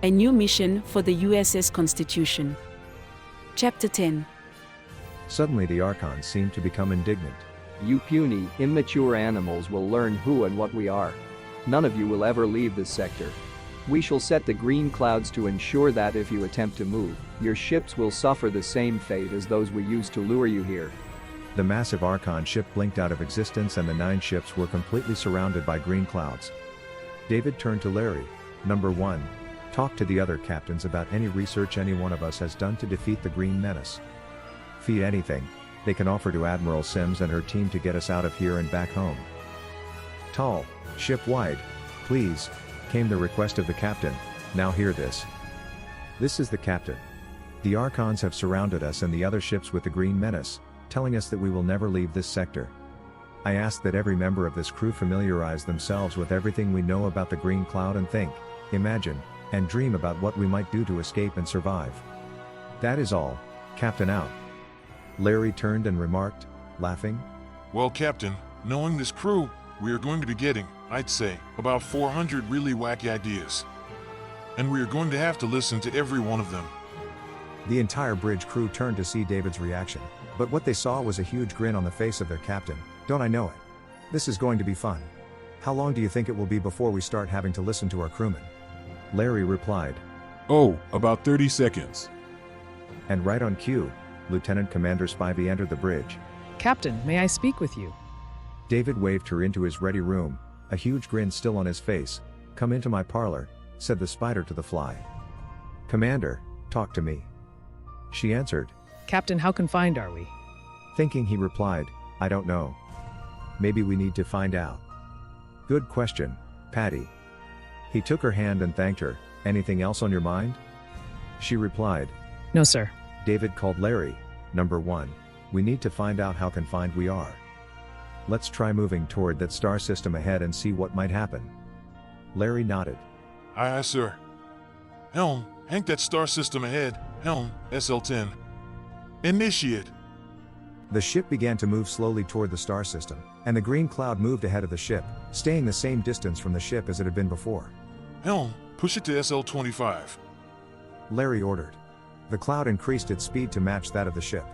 A new mission for the USS Constitution. Chapter 10. Suddenly the Archons seemed to become indignant. You puny, immature animals will learn who and what we are. None of you will ever leave this sector. We shall set the green clouds to ensure that if you attempt to move, your ships will suffer the same fate as those we used to lure you here. The massive Archon ship blinked out of existence and the 9 ships were completely surrounded by green clouds. David turned to Larry. Number 1. Talk to the other captains about any research any one of us has done to defeat the Green Menace. Feed anything they can offer to Admiral Sims and her team to get us out of here and back home. Tall, ship-wide, please, came the request of the captain. Now hear this. This is the captain. The Archons have surrounded us and the other ships with the Green Menace, telling us that we will never leave this sector. I ask that every member of this crew familiarize themselves with everything we know about the Green Cloud and think, imagine, and dream about what we might do to escape and survive. That is all. Captain out. Larry turned and remarked, laughing. Well, Captain, knowing this crew, we are going to be getting, I'd say, about 400 really wacky ideas. And we are going to have to listen to every one of them. The entire bridge crew turned to see David's reaction, but what they saw was a huge grin on the face of their captain. Don't I know it? This is going to be fun. How long do you think it will be before we start having to listen to our crewmen? Larry replied. Oh, about 30 seconds. And right on cue, Lieutenant Commander Spivey entered the bridge. Captain, may I speak with you? David waved her into his ready room, a huge grin still on his face. Come into my parlor, said the spider to the fly. Commander, talk to me. She answered. Captain, how confined are we? Thinking, he replied, I don't know. Maybe we need to find out. Good question, Patty. He took her hand and thanked her. Anything else on your mind? She replied. No, sir. David called Larry. Number 1. We need to find out how confined we are. Let's try moving toward that star system ahead and see what might happen. Larry nodded. Aye, aye, sir. Helm, hank that star system ahead. Helm, SL-10. Initiate. The ship began to move slowly toward the star system, and the green cloud moved ahead of the ship, staying the same distance from the ship as it had been before. Helm, push it to SL-25. Larry ordered. The cloud increased its speed to match that of the ship.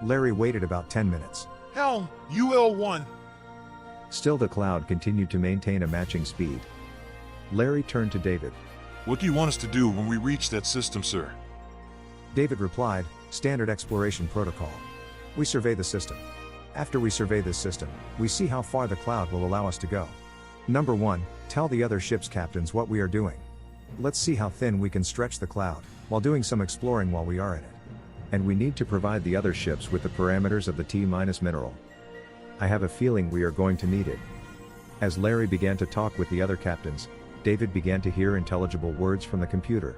Larry waited about 10 minutes. Helm, UL-1. Still the cloud continued to maintain a matching speed. Larry turned to David. What do you want us to do when we reach that system, sir? David replied, standard exploration protocol. We survey the system. After we survey this system, we see how far the cloud will allow us to go. Number 1, tell the other ship's captains what we are doing. Let's see how thin we can stretch the cloud, while doing some exploring while we are in it. And we need to provide the other ships with the parameters of the T- mineral. I have a feeling we are going to need it. As Larry began to talk with the other captains, David began to hear intelligible words from the computer.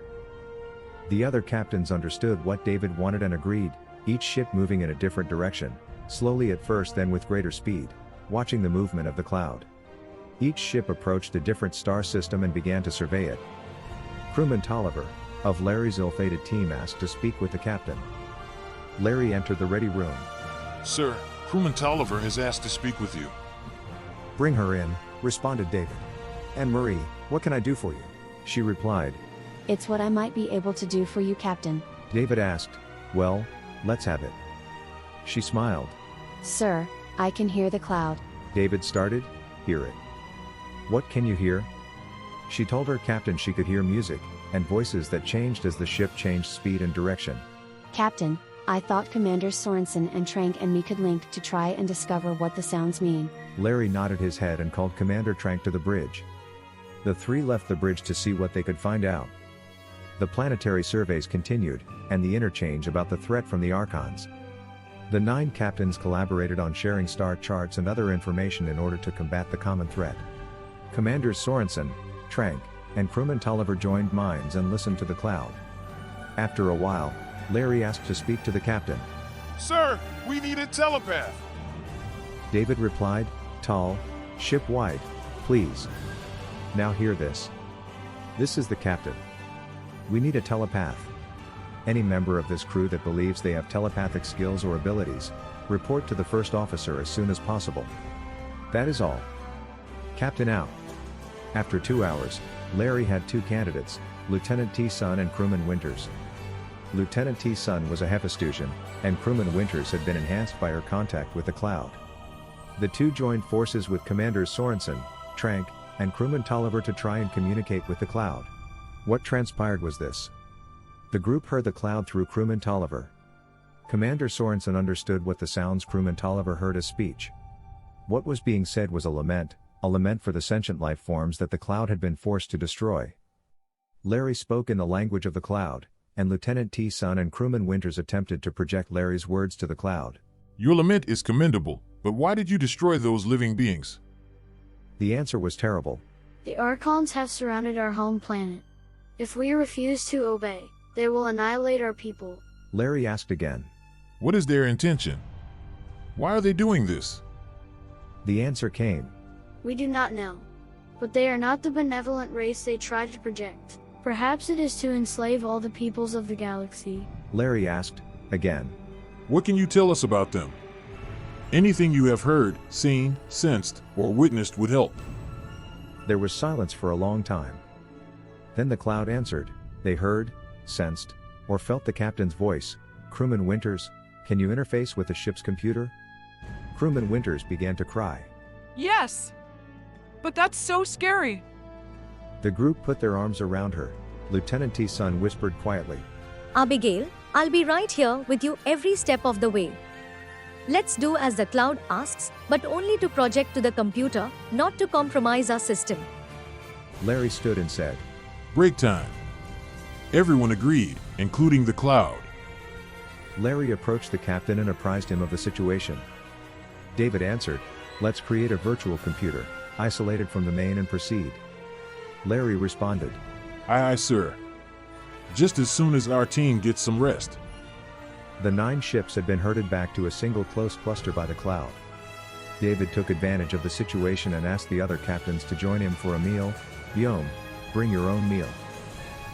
The other captains understood what David wanted and agreed, each ship moving in a different direction, slowly at first then with greater speed, watching the movement of the cloud. Each ship approached a different star system and began to survey it. Crewman Tolliver, of Larry's ill-fated team, asked to speak with the captain. Larry entered the ready room. Sir, Crewman Tolliver has asked to speak with you. Bring her in, responded David. And Marie, what can I do for you? She replied. It's what I might be able to do for you, Captain. David asked, well, let's have it. She smiled. Sir, I can hear the cloud. David started, hear it. What can you hear? She told her captain she could hear music, and voices that changed as the ship changed speed and direction. Captain, I thought Commanders Sorensen and Trank and me could link to try and discover what the sounds mean. Larry nodded his head and called Commander Trank to the bridge. The 3 left the bridge to see what they could find out. The planetary surveys continued, and the interchange about the threat from the Archons. The 9 captains collaborated on sharing star charts and other information in order to combat the common threat. Commanders Sorensen, Trank, and Crewman Tolliver joined minds and listened to the cloud. After a while, Larry asked to speak to the captain. Sir, we need a telepath. David replied, tall, ship-wide, please. Now hear this. This is the captain. We need a telepath. Any member of this crew that believes they have telepathic skills or abilities, report to the first officer as soon as possible. That is all. Captain out. After 2 hours, Larry had 2 candidates, Lieutenant T. Sun and Crewman Winters. Lieutenant T. Sun was a Hephaestus, and Crewman Winters had been enhanced by her contact with the cloud. The two joined forces with Commanders Sorensen, Trank, and Crewman Tolliver to try and communicate with the cloud. What transpired was this. The group heard the cloud through Crewman Tolliver. Commander Sorensen understood what the sounds Crewman Tolliver heard as speech. What was being said was a lament for the sentient life forms that the cloud had been forced to destroy. Larry spoke in the language of the cloud, and Lieutenant T. Sun and Crewman Winters attempted to project Larry's words to the cloud. Your lament is commendable, but why did you destroy those living beings? The answer was terrible. The Archons have surrounded our home planet. If we refuse to obey, they will annihilate our people. Larry asked again. What is their intention? Why are they doing this? The answer came. We do not know. But they are not the benevolent race they try to project. Perhaps it is to enslave all the peoples of the galaxy. Larry asked, again. What can you tell us about them? Anything you have heard, seen, sensed, or witnessed would help. There was silence for a long time. Then the cloud answered. They heard, sensed, or felt the captain's voice. Crewman Winters, can you interface with the ship's computer? Crewman Winters began to cry. Yes! But that's so scary! The group put their arms around her. Lieutenant T. Sun whispered quietly. Abigail, I'll be right here with you every step of the way. Let's do as the cloud asks, but only to project to the computer, not to compromise our system. Larry stood and said, Break time. Everyone agreed, including the cloud. Larry approached the captain and apprised him of the situation. David answered, Let's create a virtual computer, isolated from the main and proceed. Larry responded, Aye, sir. Just as soon as our team gets some rest. The 9 ships had been herded back to a single close cluster by the cloud. David took advantage of the situation and asked the other captains to join him for a meal. Yom, bring your own meal.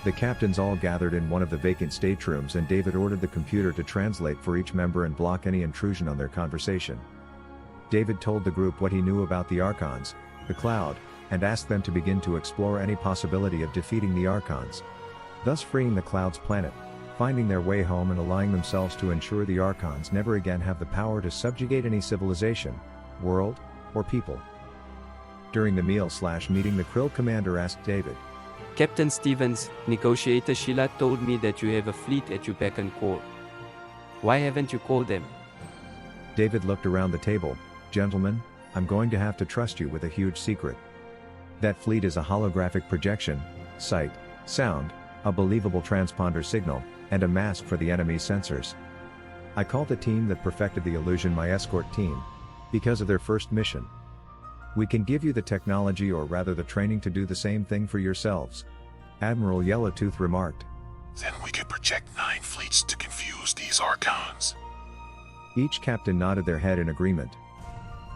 The captains all gathered in one of the vacant staterooms, and David ordered the computer to translate for each member and block any intrusion on their conversation. David told the group what he knew about the Archons, the cloud, and asked them to begin to explore any possibility of defeating the Archons, thus freeing the cloud's planet, finding their way home and allying themselves to ensure the Archons never again have the power to subjugate any civilization, world, or people. During the meal/meeting, the Krill commander asked David, Captain Stevens, negotiator Sheila told me that you have a fleet at your beck and call. Why haven't you called them? David looked around the table. Gentlemen, I'm going to have to trust you with a huge secret. That fleet is a holographic projection, sight, sound, a believable transponder signal, and a mask for the enemy's sensors. I call the team that perfected the illusion my escort team, because of their first mission. We can give you the technology, or rather the training, to do the same thing for yourselves. Admiral Yellowtooth remarked. Then we could project 9 fleets to confuse these Archons. Each captain nodded their head in agreement.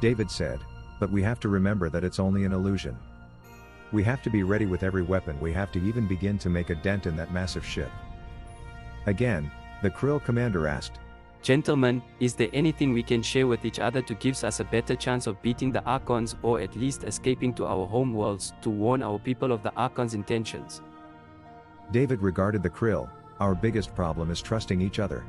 David said, but we have to remember that it's only an illusion. We have to be ready with every weapon. We have to even begin to make a dent in that massive ship. Again, the Krill commander asked, Gentlemen, is there anything we can share with each other to give us a better chance of beating the Archons, or at least escaping to our home worlds, to warn our people of the Archons' intentions? David regarded the Krill. Our biggest problem is trusting each other.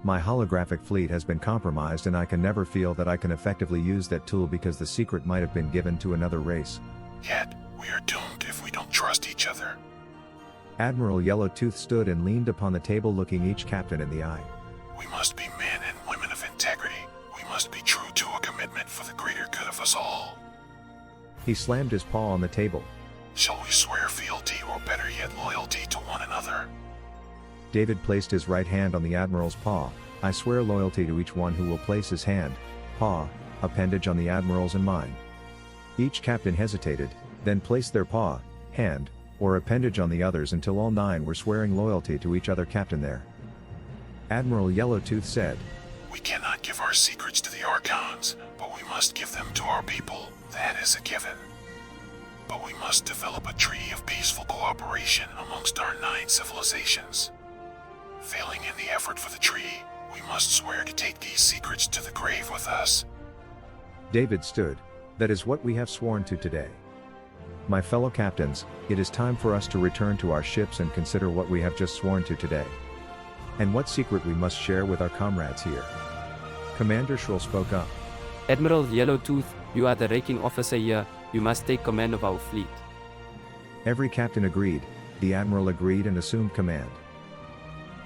My holographic fleet has been compromised, and I can never feel that I can effectively use that tool because the secret might have been given to another race. Yet, we are doomed if we don't trust each other. Admiral Yellowtooth stood and leaned upon the table, looking each captain in the eye. We must be men and women of integrity. We must be true to a commitment for the greater good of us all. He slammed his paw on the table. Shall we swear fealty, or better yet loyalty, to one another? David placed his right hand on the Admiral's paw. I swear loyalty to each one who will place his hand, paw, appendage on the Admiral's and mine. Each captain hesitated, then placed their paw, hand, or appendage on the others until all 9 were swearing loyalty to each other captain there. Admiral Yellowtooth said, We cannot give our secrets to the Archons, but we must give them to our people. That is a given. But we must develop a treaty of peaceful cooperation amongst our 9 civilizations. Failing in the effort for the treaty, we must swear to take these secrets to the grave with us. David stood. That is what we have sworn to today. My fellow captains, it is time for us to return to our ships and consider what we have just sworn to today. And what secret we must share with our comrades here. Commander Shrill spoke up. Admiral Yellowtooth, you are the ranking officer here, you must take command of our fleet. Every captain agreed, the admiral agreed and assumed command.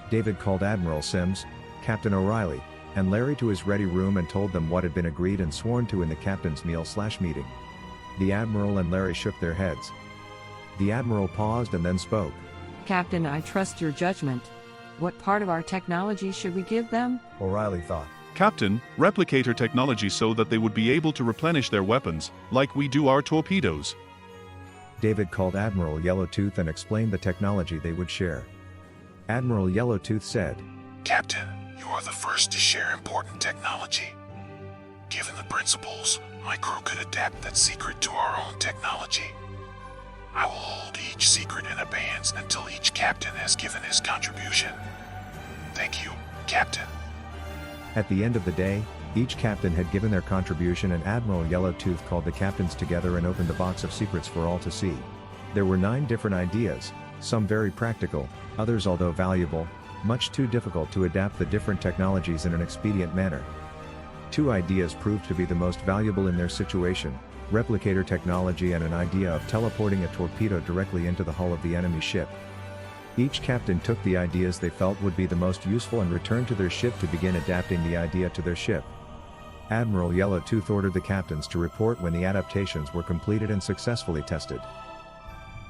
David called Admiral Sims, Captain O'Reilly, and Larry to his ready room and told them what had been agreed and sworn to in the captain's meal/meeting. The admiral and Larry shook their heads. The admiral paused and then spoke. Captain, I trust your judgment. What part of our technology should we give them? O'Reilly thought. Captain, replicator technology so that they would be able to replenish their weapons, like we do our torpedoes. David called Admiral Yellowtooth and explained the technology they would share. Admiral Yellowtooth said, Captain, you are the first to share important technology. Given the principles, my crew could adapt that secret to our own technology. I will hold each secret in abeyance until each captain has given his contribution. Thank you, Captain. At the end of the day, each captain had given their contribution and Admiral Yellowtooth called the captains together and opened the box of secrets for all to see. There were 9 different ideas, some very practical, others although valuable, much too difficult to adapt the different technologies in an expedient manner. 2 ideas proved to be the most valuable in their situation, replicator technology and an idea of teleporting a torpedo directly into the hull of the enemy ship. Each captain took the ideas they felt would be the most useful and returned to their ship to begin adapting the idea to their ship. Admiral Yellowtooth ordered the captains to report when the adaptations were completed and successfully tested.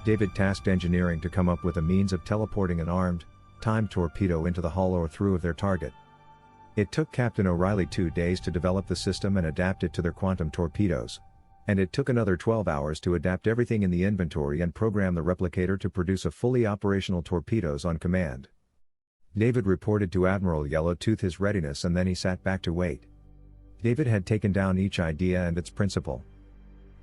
David tasked engineering to come up with a means of teleporting an armed, timed torpedo into the hull or through of their target. It took Captain O'Reilly 2 days to develop the system and adapt it to their quantum torpedoes. And it took another 12 hours to adapt everything in the inventory and program the replicator to produce a fully operational torpedoes on command. David reported to Admiral Yellowtooth his readiness and then he sat back to wait. David had taken down each idea and its principle.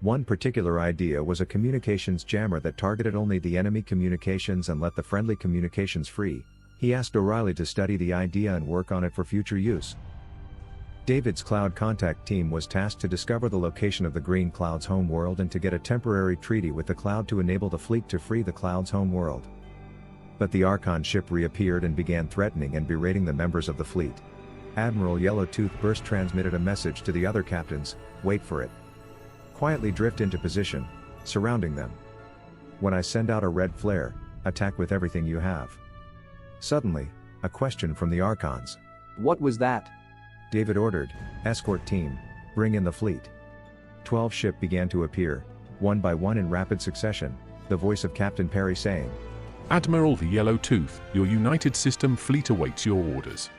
One particular idea was a communications jammer that targeted only the enemy communications and let the friendly communications free. He asked O'Reilly to study the idea and work on it for future use. David's cloud contact team was tasked to discover the location of the Green Cloud's home world and to get a temporary treaty with the Cloud to enable the fleet to free the Cloud's home world. But the Archon ship reappeared and began threatening and berating the members of the fleet. Admiral Yellowtooth burst transmitted a message to the other captains, wait for it. Quietly drift into position, surrounding them. When I send out a red flare, attack with everything you have. Suddenly, a question from the Archons. What was that? David ordered, escort team, bring in the fleet. 12 ships began to appear, one by one in rapid succession, the voice of Captain Perry saying, Admiral Yellowtooth, your United System fleet awaits your orders.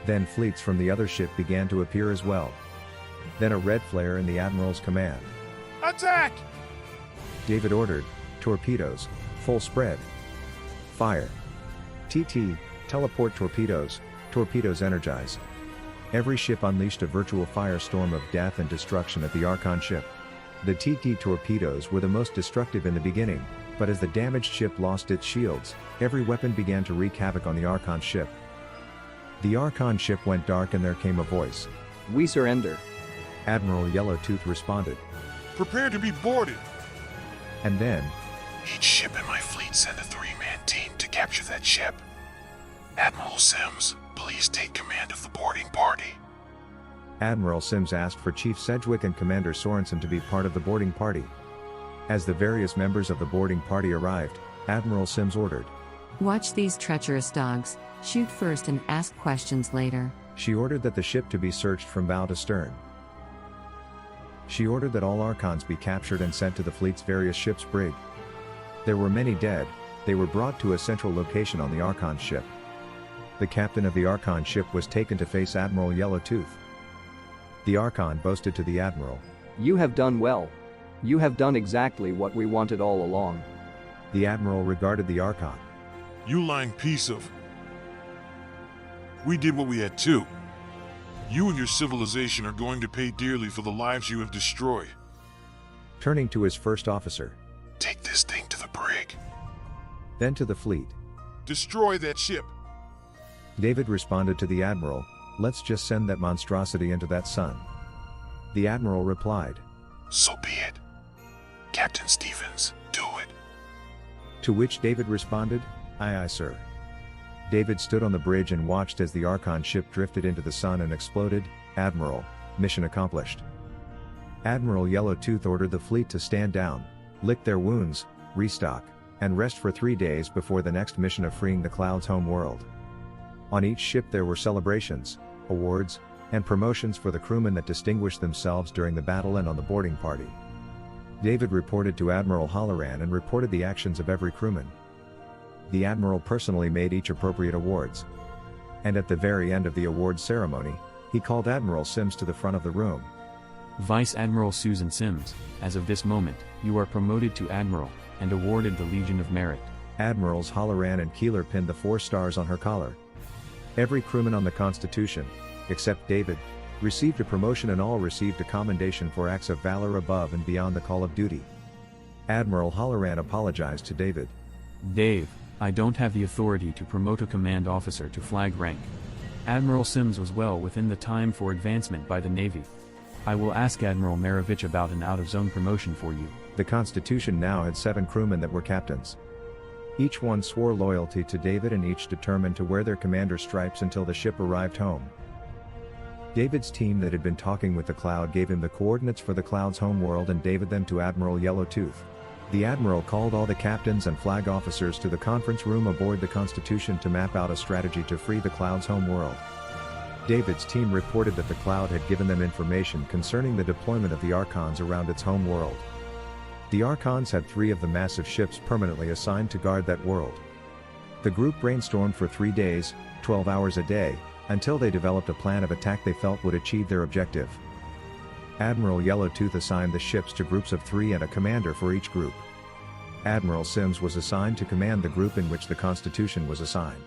Then fleets from the other ship began to appear as well. Then a red flare in the Admiral's command. Attack! David ordered, torpedoes, full spread. Fire. TT, teleport torpedoes, torpedoes energize. Every ship unleashed a virtual firestorm of death and destruction at the Archon ship. The TT torpedoes were the most destructive in the beginning, but as the damaged ship lost its shields, every weapon began to wreak havoc on the Archon ship. The Archon ship went dark and there came a voice. We surrender. Admiral Yellowtooth responded. Prepare to be boarded. And then, each ship in my fleet send a 3-man team to capture that ship. Admiral Sims, please take command of the boarding party. Admiral Sims asked for Chief Sedgwick and Commander Sorensen to be part of the boarding party. As the various members of the boarding party arrived, Admiral Sims ordered. Watch these treacherous dogs. Shoot first and ask questions later. She ordered that the ship to be searched from bow to stern. She ordered that all Archons be captured and sent to the fleet's various ships' brig. There were many dead, they were brought to a central location on the Archon ship. The captain of the Archon ship was taken to face Admiral Yellowtooth. The Archon boasted to the Admiral. You have done well. You have done exactly what we wanted all along. The Admiral regarded the Archon. You lying piece of... We did what we had to. You and your civilization are going to pay dearly for the lives you have destroyed. Turning to his first officer. Take this thing to the brig. Then to the fleet. Destroy that ship. David responded to the Admiral, let's just send that monstrosity into that sun. The Admiral replied. So be it. Captain Stevens, do it. To which David responded, "Aye aye sir." David stood on the bridge and watched as the Archon ship drifted into the sun and exploded. "Admiral, mission accomplished." Admiral Yellowtooth ordered the fleet to stand down, lick their wounds, restock, and rest for 3 days before the next mission of freeing the Cloud's home world. On each ship there were celebrations, awards, and promotions for the crewmen that distinguished themselves during the battle and on the boarding party. David reported to Admiral Halloran and reported the actions of every crewman. The Admiral personally made each appropriate awards. And at the very end of the awards ceremony, he called Admiral Sims to the front of the room. "Vice Admiral Susan Sims, as of this moment, you are promoted to Admiral, and awarded the Legion of Merit." Admirals Halloran and Keeler pinned the 4 stars on her collar. Every crewman on the Constitution, except David, received a promotion and all received a commendation for acts of valor above and beyond the call of duty. Admiral Halloran apologized to David. "Dave, I don't have the authority to promote a command officer to flag rank. Admiral Sims was well within the time for advancement by the Navy. I will ask Admiral Maravich about an out-of-zone promotion for you." The Constitution now had 7 crewmen that were captains. Each one swore loyalty to David and each determined to wear their commander's stripes until the ship arrived home. David's team that had been talking with the Cloud gave him the coordinates for the Cloud's home world and David them to Admiral Yellowtooth. The Admiral called all the captains and flag officers to the conference room aboard the Constitution to map out a strategy to free the Cloud's home world. David's team reported that the Cloud had given them information concerning the deployment of the Archons around its home world. The Archons had 3 of the massive ships permanently assigned to guard that world. The group brainstormed for 3 days, 12 hours a day, until they developed a plan of attack they felt would achieve their objective. Admiral Yellowtooth assigned the ships to groups of 3 and a commander for each group. Admiral Sims was assigned to command the group in which the Constitution was assigned.